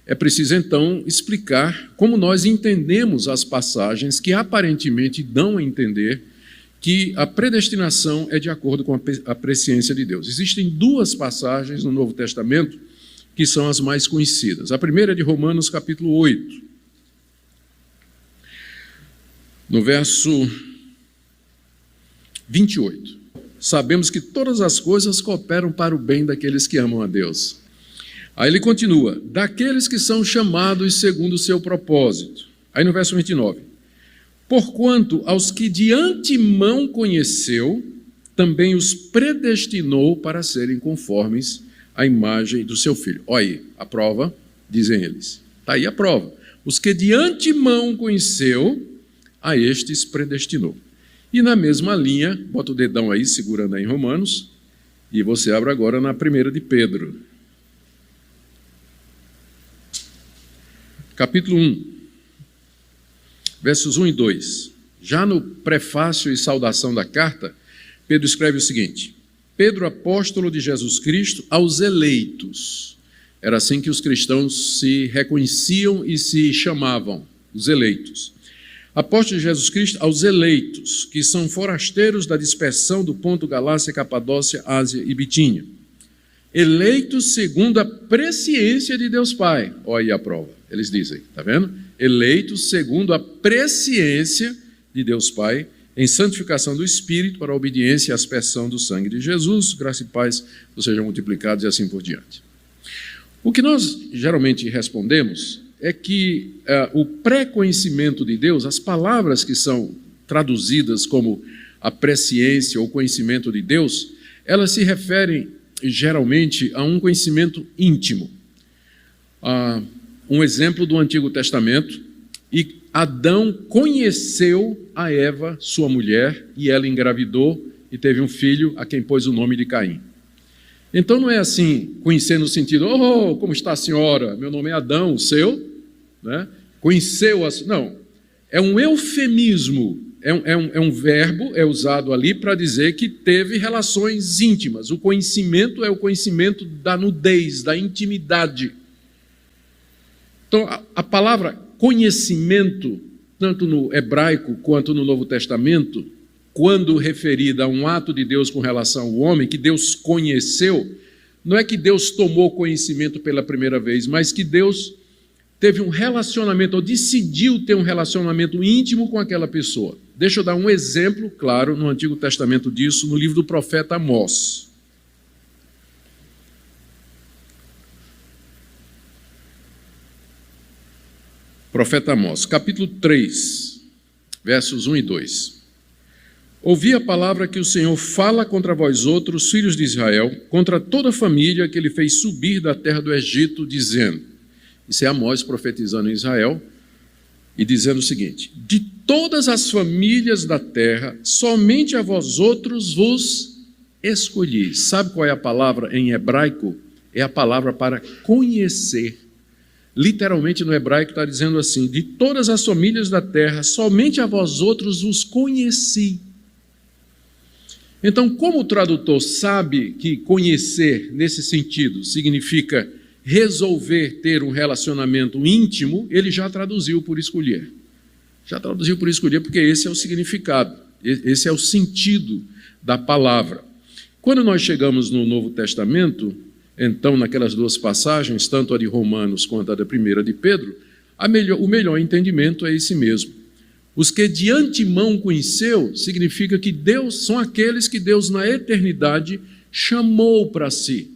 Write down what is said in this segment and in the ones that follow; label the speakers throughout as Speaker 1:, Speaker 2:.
Speaker 1: É preciso, então, explicar como nós entendemos as passagens que aparentemente dão a entender que a predestinação é de acordo com a presciência de Deus. Existem duas passagens no Novo Testamento que são as mais conhecidas. A primeira é de Romanos, capítulo 8. No verso 28. Sabemos que todas as coisas cooperam para o bem daqueles que amam a Deus. Aí ele continua, daqueles que são chamados segundo o seu propósito. Aí no verso 29. Porquanto aos que de antemão conheceu, também os predestinou para serem conformes à imagem do seu Filho. Olha aí, a prova, dizem eles. Está aí a prova. Os que de antemão conheceu, a estes predestinou. E na mesma linha, bota o dedão aí, segurando aí em Romanos, e você abre agora na 1 de Pedro. Capítulo 1, versos 1 e 2. Já no prefácio e saudação da carta, Pedro escreve o seguinte: Pedro, apóstolo de Jesus Cristo, aos eleitos. Era assim que os cristãos se reconheciam e se chamavam, os eleitos. Apóstolo de Jesus Cristo aos eleitos, que são forasteiros da dispersão do Ponto, Galácia, Capadócia, Ásia e Bitínia. Eleitos segundo a presciência de Deus Pai. Olha aí a prova, eles dizem, está vendo? Eleitos segundo a presciência de Deus Pai, em santificação do Espírito, para a obediência e aspersão do sangue de Jesus, graça e paz sejam multiplicados e assim por diante. O que nós geralmente respondemos é que o pré-conhecimento de Deus, as palavras que são traduzidas como a presciência ou conhecimento de Deus, elas se referem geralmente a um conhecimento íntimo. Um exemplo do Antigo Testamento, e Adão conheceu a Eva, sua mulher, e ela engravidou e teve um filho a quem pôs o nome de Caim. Então não é assim, conhecer no sentido, oh, como está a senhora? Meu nome é Adão, o seu? Né? Conheceu as... Não, é um eufemismo, é um verbo, é usado ali para dizer que teve relações íntimas. O conhecimento é o conhecimento da nudez, da intimidade. Então, a palavra conhecimento, tanto no hebraico quanto no Novo Testamento, quando referida a um ato de Deus com relação ao homem, que Deus conheceu, não é que Deus tomou conhecimento pela primeira vez, mas que Deus teve um relacionamento, ou decidiu ter um relacionamento íntimo com aquela pessoa. Deixa eu dar um exemplo, claro, no Antigo Testamento disso, no livro do profeta Amós. Profeta Amós, capítulo 3, versos 1 e 2. Ouvi a palavra que o Senhor fala contra vós outros, filhos de Israel, contra toda a família que ele fez subir da terra do Egito, dizendo, isso é Amós profetizando em Israel, e dizendo o seguinte, de todas as famílias da terra, somente a vós outros vos escolhi. Sabe qual é a palavra em hebraico? É a palavra para conhecer. Literalmente no hebraico está dizendo assim, de todas as famílias da terra, somente a vós outros vos conheci. Então, como o tradutor sabe que conhecer, nesse sentido, significa resolver ter um relacionamento íntimo, ele já traduziu por escolher. Já traduziu por escolher porque esse é o significado, esse é o sentido da palavra. Quando nós chegamos no Novo Testamento, então, naquelas duas passagens, tanto a de Romanos quanto a da 1 de Pedro, o melhor entendimento é esse mesmo. Os que de antemão conheceu, significa que Deus são aqueles que Deus na eternidade chamou para si,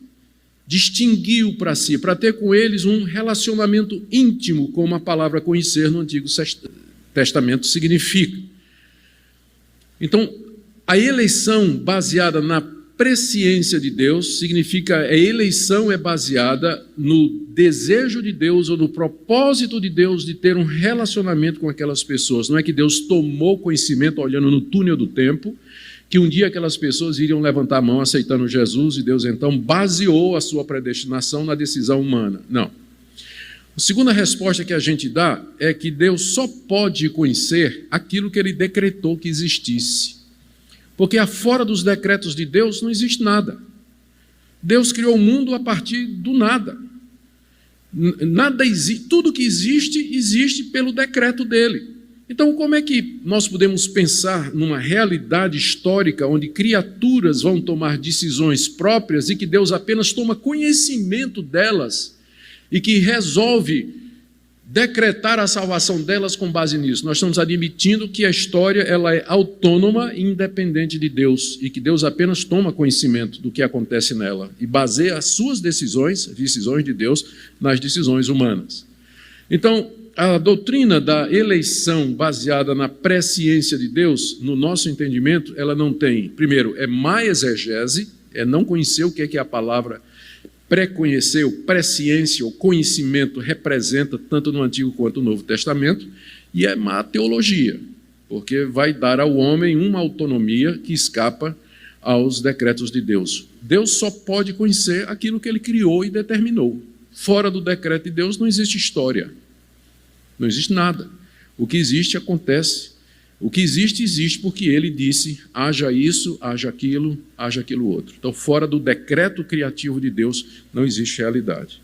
Speaker 1: distinguiu para si, para ter com eles um relacionamento íntimo, como a palavra conhecer no Antigo Testamento significa. Então, a eleição baseada na presciência de Deus significa a eleição é baseada no desejo de Deus ou no propósito de Deus de ter um relacionamento com aquelas pessoas. Não é que Deus tomou conhecimento olhando no túnel do tempo, que um dia aquelas pessoas iriam levantar a mão aceitando Jesus e Deus então baseou a sua predestinação na decisão humana. Não. A segunda resposta que a gente dá é que Deus só pode conhecer aquilo que Ele decretou que existisse. Porque fora dos decretos de Deus não existe nada. Deus criou o mundo a partir do nada. Tudo que existe, existe pelo decreto dele. Então, como é que nós podemos pensar numa realidade histórica onde criaturas vão tomar decisões próprias e que Deus apenas toma conhecimento delas e que resolve decretar a salvação delas com base nisso? Nós estamos admitindo que a história ela é autônoma e independente de Deus e que Deus apenas toma conhecimento do que acontece nela e baseia as suas decisões de Deus, nas decisões humanas. Então, a doutrina da eleição baseada na presciência de Deus, no nosso entendimento, ela não tem, primeiro, é má exegese, é não conhecer o que é a palavra pré-conhecer, ou presciência, ou conhecimento representa tanto no Antigo quanto no Novo Testamento, e é má teologia, porque vai dar ao homem uma autonomia que escapa aos decretos de Deus. Deus só pode conhecer aquilo que ele criou e determinou. Fora do decreto de Deus não existe história. Não existe nada. O que existe, acontece. O que existe, existe porque ele disse, haja isso, haja aquilo outro. Então, fora do decreto criativo de Deus, não existe realidade.